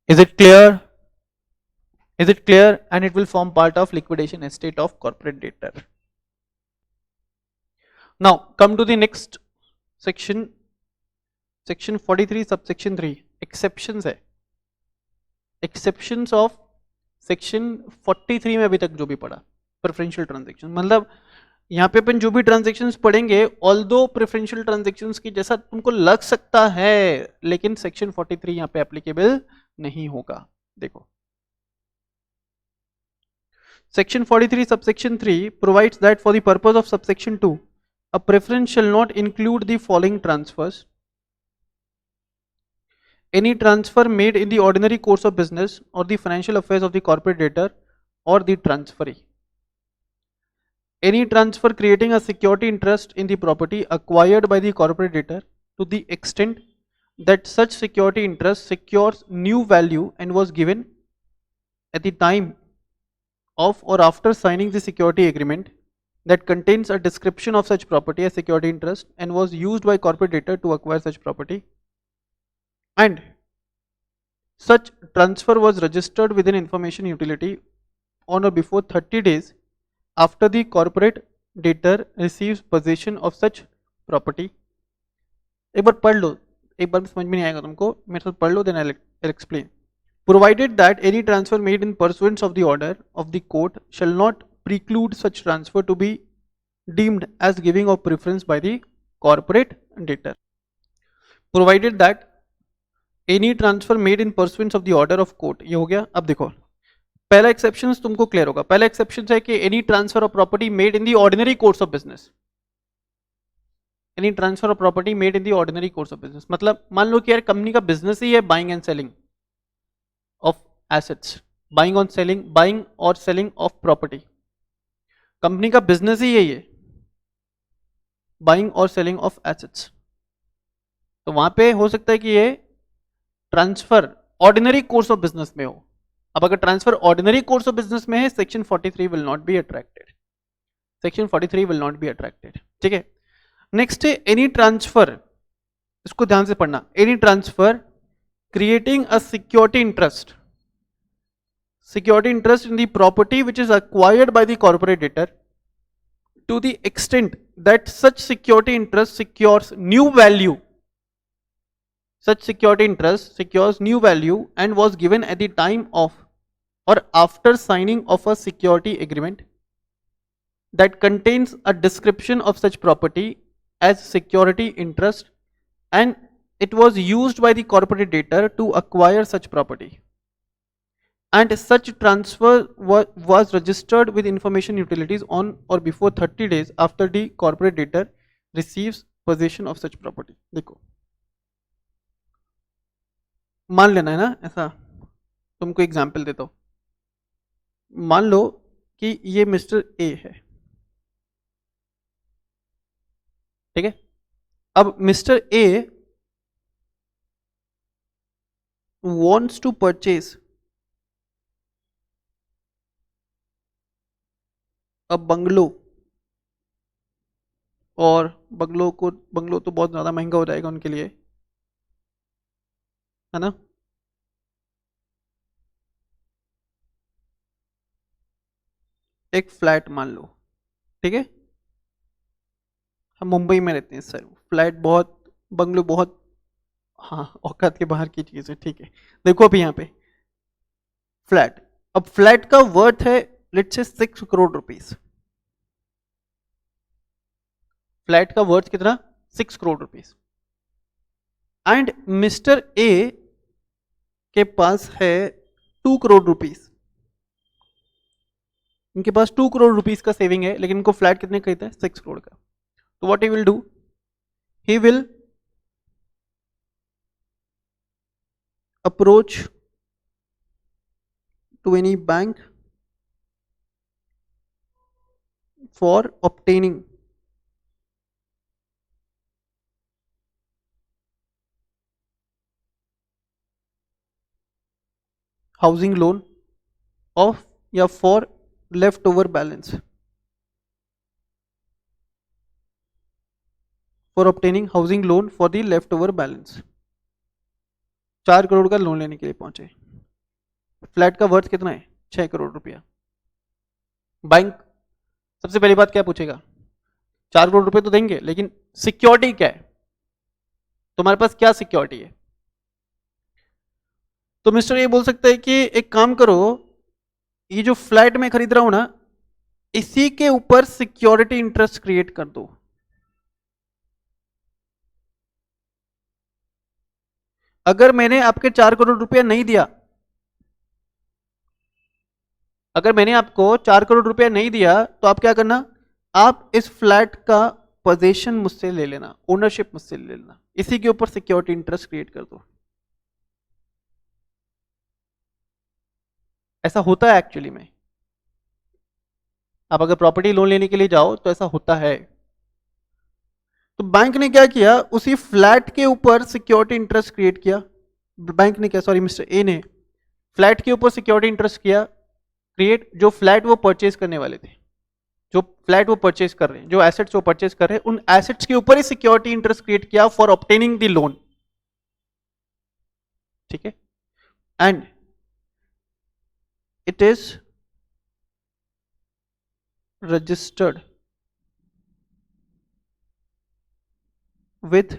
Is it clear? Is it clear? And it will form part of liquidation estate of corporate debtor. Now come to the next section, section 43 subsection 3, exceptions है। exceptions of section 43 में अभी तक जो भी पढ़ा preferential transaction, मतलब यहाँ पे अपन जो भी ट्रांजेक्शन्स पढ़ेंगे ऑल्दो प्रेफरेंशियल ट्रांजेक्शन्स की जैसा तुमको लग सकता है, लेकिन सेक्शन 43 यहाँ पे एप्लीकेबल नहीं होगा। देखो section 43 subsection 3 provides that for the purpose of subsection 2 a preference shall not include the following transfers: any transfer made in the ordinary course of business or the financial affairs of the corporate debtor or the transferee, any transfer creating a security interest in the property acquired by the corporate debtor to the extent that such security interest secures new value and was given at the time of or after signing the security agreement that contains a description of such property as security interest and was used by corporate debtor to acquire such property, and such transfer was registered within information utility on or before 30 days after the corporate debtor receives possession of such property. एक बार पढ़ लो, एक बार समझ में नहीं आएगा तुमको, मेरे साथ पढ़ लो, then I'll explain. Provided that any transfer made in pursuance of the order of the court shall not preclude such transfer to be deemed as giving of preference by the corporate debtor. Provided that any transfer made in pursuance of the order of court, ये हो गया। अब देखो पहला exception तुमको clear होगा। पहला exception है कि any transfer of property made in the ordinary course of business, any transfer of property made in the ordinary course of business, मतलब मान लो कि यार कंपनी का बिजनेस ही है buying and selling of assets, buying और selling of property, company का business ही यही है, बाइंग और सेलिंग ऑफ एसेट्स। तो वहां पे हो सकता है कि ये transfer ordinary course of business में हो। अब अगर transfer ordinary course of business में है, section 43 will not be attracted, section 43 will not be attracted, ठीक है। नेक्स्ट है एनी ट्रांसफर, इसको ध्यान से पढ़ना, any transfer creating a security interest, security interest in the property which is acquired by the corporate debtor to the extent that such security interest secures new value, such security interest secures new value and was given at the time of or after signing of a security agreement that contains a description of such property as security interest and it was used by the corporate debtor to acquire such property, and such transfer was registered with information utilities on or before 30 days after the corporate debtor receives possession of such property. देखो मान लेना है ना, ऐसा तुमको example देता हूं, मान लो कि ये मिस्टर ए है, ठीक है। अब mister A wants to purchase a bungalow और बंगलो तो बहुत ज़्यादा महंगा हो जाएगा उनके लिए, है ना। एक फ्लैट मान लो, ठीक है, हम मुंबई में रहते हैं सर, फ्लैट बहुत, बंगलो बहुत, हाँ औकात के बाहर की चीज़ है, ठीक है। देखो अभी यहाँ पे फ्लैट, अब फ्लैट का वर्थ है let's say 6 crore rupees. Flat का वर्थ कितना, 6 crore rupees. And mister A के पास है 2 करोड़ रुपीस। इनके पास 2 करोड़ रुपीस का सेविंग है, लेकिन इनको फ्लैट कितने खरीदा है, 6 करोड़ का। तो what he will do, he will approach to any bank for obtaining housing loan of या for left over balance, for obtaining housing loan for the left over balance. 4 crore का लोन लेने के लिए पहुंचे। फ्लैट का वर्थ कितना है, 6 करोड़ रुपया। बैंक सबसे पहली बात क्या पूछेगा, 4 करोड़ रुपए तो देंगे, लेकिन सिक्योरिटी क्या है, तुम्हारे पास क्या सिक्योरिटी है। तो मिस्टर ये बोल सकता है कि एक काम करो, ये जो फ्लैट में खरीद रहा हूं ना, इसी के ऊपर सिक्योरिटी इंटरेस्ट क्रिएट कर दो। अगर मैंने आपके 4 करोड़ रुपया नहीं दिया, अगर मैंने आपको 4 करोड़ रुपया नहीं दिया, तो आप क्या करना, आप इस फ्लैट का पोजेशन मुझसे ले लेना, ओनरशिप मुझसे ले लेना, इसी के ऊपर सिक्योरिटी इंटरेस्ट क्रिएट कर दो। ऐसा होता है एक्चुअली में, आप अगर प्रॉपर्टी लोन लेने के लिए जाओ तो ऐसा होता है। तो बैंक ने क्या किया, उसी फ्लैट के ऊपर सिक्योरिटी इंटरेस्ट क्रिएट किया। बैंक ने क्या, सॉरी मिस्टर ए ने फ्लैट के ऊपर सिक्योरिटी इंटरेस्ट किया क्रिएट, जो फ्लैट वो परचेज करने वाले थे, जो फ्लैट वो परचेज कर रहे हैं, जो एसेट्स वो परचेज कर रहे हैं, उन एसेट्स के ऊपर ही सिक्योरिटी इंटरेस्ट क्रिएट किया फॉर ऑब्टेनिंग द लोन, ठीक है। And it is registered with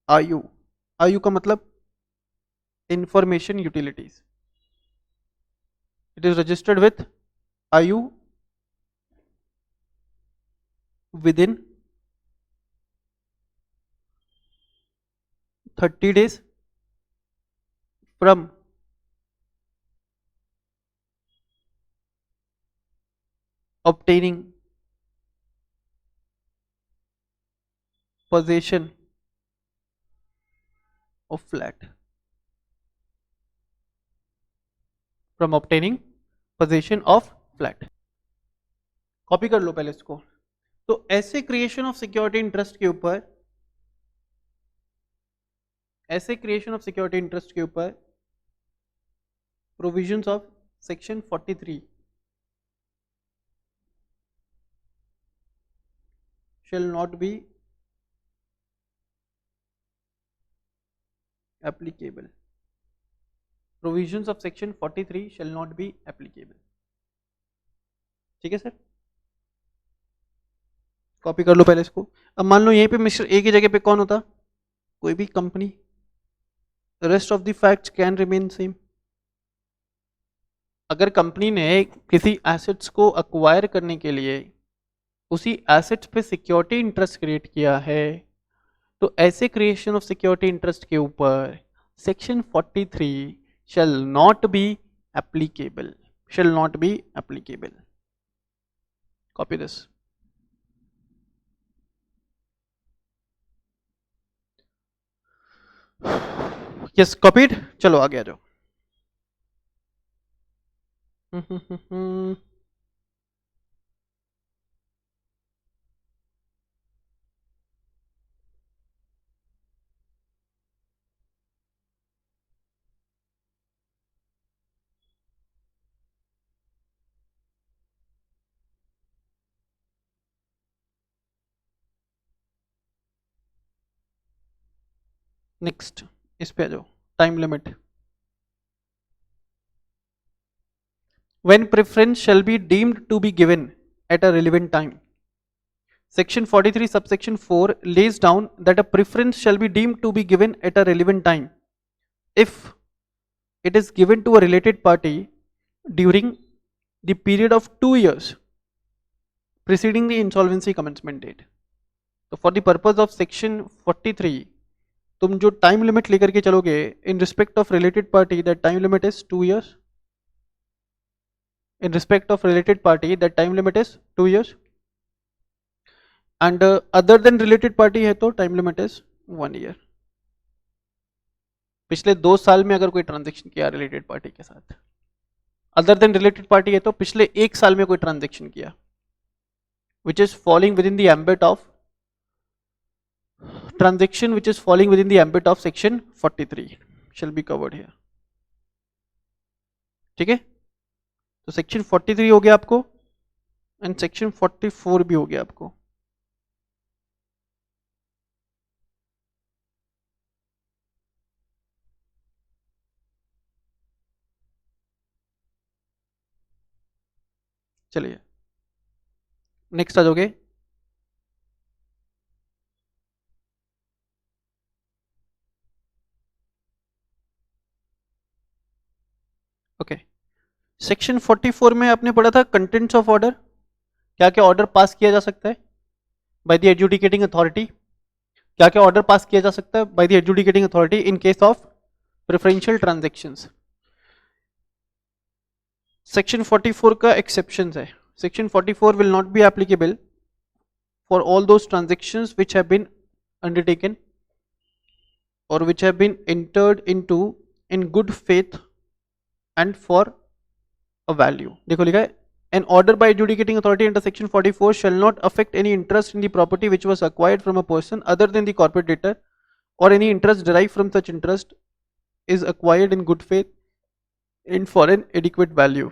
आयु, आयु का मतलब information utilities, it is registered with आयु with in 30 days from obtaining possession of flat, from obtaining possession of flat। Copy कर लो पहले इसको। तो ऐसे क्रिएशन ऑफ सिक्योरिटी इंटरेस्ट के ऊपर, ऐसे क्रिएशन ऑफ सिक्योरिटी इंटरेस्ट के ऊपर provisions of section 43 shall not be applicable, provisions of section 43 shall not be applicable, ठीक है सर। कॉपी कर लो पहले इसको। अब मान लो यहीं पे मिस्टर ए की जगह पे कौन होता, कोई भी company, rest of the facts can remain same. अगर कंपनी ने किसी एसेट्स को अक्वायर करने के लिए उसी एसेट्स पे सिक्योरिटी इंटरेस्ट क्रिएट किया है, तो ऐसे क्रिएशन ऑफ सिक्योरिटी इंटरेस्ट के ऊपर section 43 shall not be applicable, shall not be applicable। Copy this. Yes copied, चलो आगे आ जाओ। नेक्स्ट इस पे आ जाओ, time limit. When preference shall be deemed to be given at a relevant time. Section 43 subsection 4 lays down that a preference shall be deemed to be given at a relevant time if it is given to a related party during the period of 2 years preceding the insolvency commencement date. So for the purpose of section 43, तुम जो time limit लेकर के चलोगे इन respect of related party, that time limit is 2 years. In respect of related party, that time limit is 2 years. And other than related party है तो time limit is 1 year. पिछले 2 साल में अगर कोई ट्रांजेक्शन किया रिलेटेड पार्टी के साथ, अदर देन रिलेटेड पार्टी है तो पिछले 1 साल में कोई ट्रांजेक्शन किया which is falling within the ambit of transaction which is falling within the ambit of section 43 shall be covered here. ठीक है, तो सेक्शन 43 हो गया आपको एंड सेक्शन 44 भी हो गया आपको. चलिए नेक्स्ट आ जाओगे. ओके, सेक्शन 44 में आपने पढ़ा था कंटेंट्स ऑफ ऑर्डर. क्या क्या ऑर्डर पास किया जा सकता है बाय द एडजुडिकेटिंग अथॉरिटी. क्या क्या ऑर्डर पास किया जा सकता है by the adjudicating authority in case of preferential transactions. Section 44 का एक्सेप्शंस है. Section 44 will not be applicable for all those transactions which have been undertaken or which have been entered into in good faith and for a value. देखो लिखा है an order by adjudicating authority under section 44 shall not affect any interest in the property which was acquired from a person other than the corporate debtor or any interest derived from such interest is acquired in good faith and for an adequate value.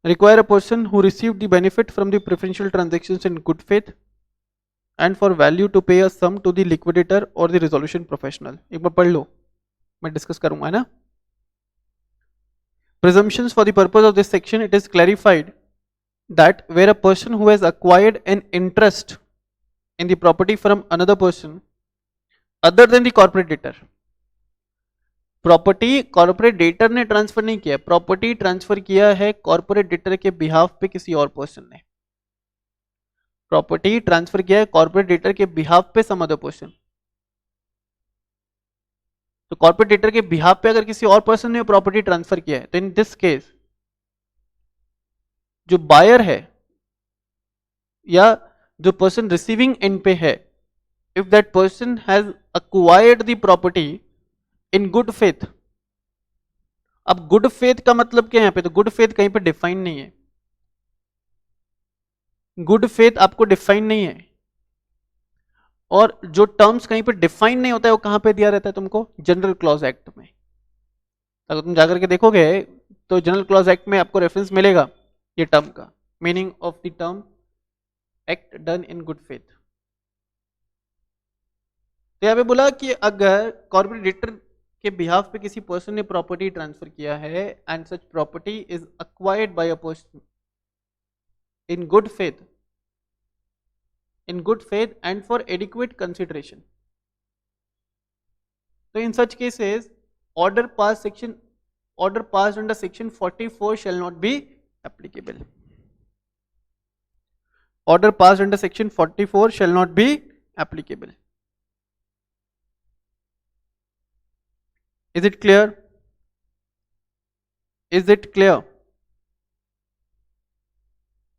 Require a person who received the benefit from the preferential transactions in good faith and for value to pay a sum to the liquidator or the resolution professional. एक बार पढ़ लो, मैं discuss करूंगा है ना. Presumptions for the purpose of this section, it is clarified that where a person who has acquired an interest in the property from another person other than the corporate debtor, property corporate debtor ने transfer नहीं किया, property transfer किया है corporate debtor के behalf पे किसी और person ने. प्रॉपर्टी ट्रांसफर किया है कॉर्पोरेट डेटर के बिहाफ पे सम अदर पर्सन. तो कॉर्पोरेट डेटर के बिहाफ पे अगर किसी और पर्सन ने प्रॉपर्टी ट्रांसफर किया है तो इन दिस केस जो बायर है या जो पर्सन रिसीविंग एंड पे है, if that person has acquired the property in good faith. अब गुड फेथ का मतलब क्या है यहाँ पे, तो गुड फेथ कहीं पे डिफाइन नहीं है. गुड फेथ आपको डिफाइन नहीं है और जो टर्म्स कहीं पे डिफाइन नहीं होता है वो कहां पे दिया रहता है तुमको, जनरल क्लॉज एक्ट में. अगर तुम जाकर के देखोगे तो जनरल क्लॉज एक्ट में आपको रेफरेंस मिलेगा ये टर्म का, meaning of the term act done in good faith. तो यहां पे बोला कि अगर कॉर्पोरेट डेटर के बिहाफ पे किसी पर्सन ने प्रॉपर्टी ट्रांसफर किया है and such property is acquired bye a person in good faith and for adequate consideration. So in such cases order passed under section 44 shall not be applicable. Order passed under section 44 shall not be applicable. Is it clear? Is it clear?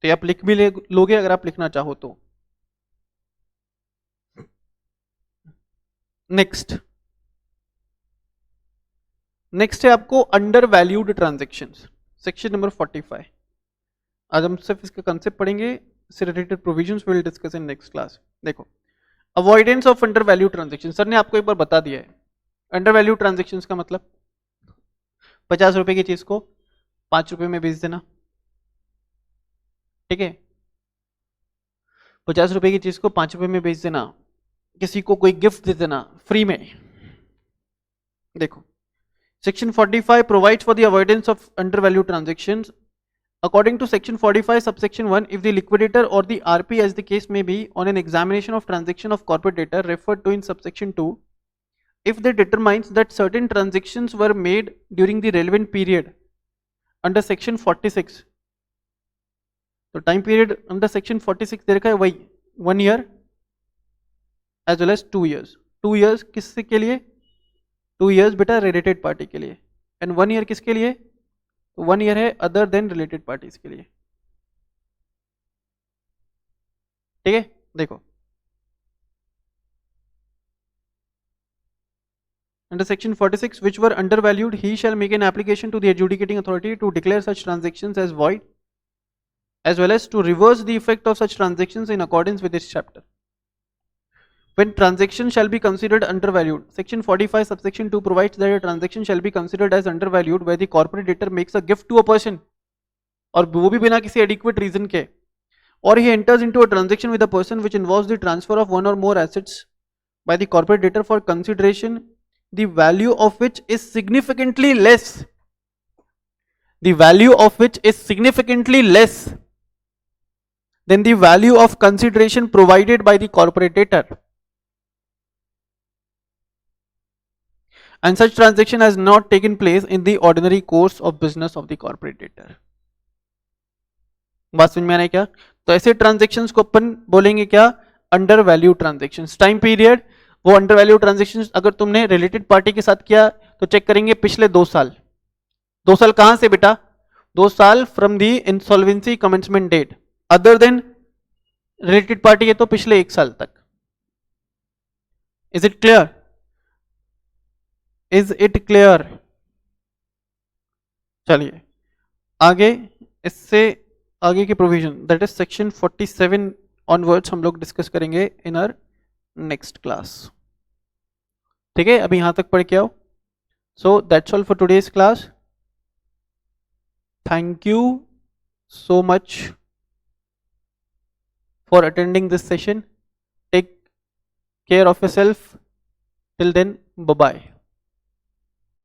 तो आप लिख भी लोगे अगर आप लिखना चाहो तो. नेक्स्ट है आपको undervalued transactions, section number 45. आज हम सिर्फ इसका कंसेप्ट पढ़ेंगे, इससे related provisions will discuss in next class. देखो, avoidance of undervalue transaction, sir ने आपको एक बार बता दिया है. अंडर वैल्यू ट्रांजेक्शंस का मतलब 50 रुपए की चीज को 5 रुपए में बेच देना. ठीक है, 50 रुपए की चीज को 5 रुपए में बेच देना, किसी को कोई गिफ्ट दे देना फ्री में। देखो, section 45 provides for the avoidance of undervalue transactions. According to section 45 subsection 1, if the liquidator or the RP as the case may be on an examination of transaction of corporate data referred to in subsection 2, if they determines that certain transactions were made during the relevant period under section 46, तो time period under section 46 दे रखा है वही 1 year as well as 2 years। 2 years किसके के लिए? 2 years बेटा related party के लिए, एंड 1 year किसके लिए? 1 year है अदर देन रिलेटेड पार्टीज के लिए। ठीक है, देखो under section 46 which were undervalued, he shall make an application to the adjudicating authority to declare such transactions as void, as well as to reverse the effect of such transactions in accordance with this chapter. When transaction shall be considered undervalued, section 45 subsection 2 provides that a transaction shall be considered as undervalued where the corporate debtor makes a gift to a person, और वो भी बिना किसी adequate reason के, or he enters into a transaction with a person which involves the transfer of one or more assets by the corporate debtor for consideration, the value of which is significantly less, the value of which is significantly less than the value of consideration provided by the corporate debtor, and such transaction has not taken place in the ordinary course of business of the corporate debtor. बात समझ में आ रहा है क्या? तो ऐसे transactions को अपन बोलेंगे क्या? Under value transactions. Time period वो अंडर वैल्यू ट्रांजेक्शन्स अगर तुमने रिलेटेड पार्टी के साथ किया तो चेक करेंगे पिछले 2 साल। 2 साल कहां से बेटा? 2 साल from the insolvency commencement date, other than related party है तो पिछले 1 साल तक। Is it clear? Is it clear? चलिए आगे, इससे आगे के provision that is section 47 onwards हम लोग डिस्कस करेंगे इन आवर नेक्स्ट क्लास। ठीक है, अभी यहां तक पढ़ के आओ। So that's all for today's class. Thank you so much for attending this session. Take care of yourself. Till then, bye bye.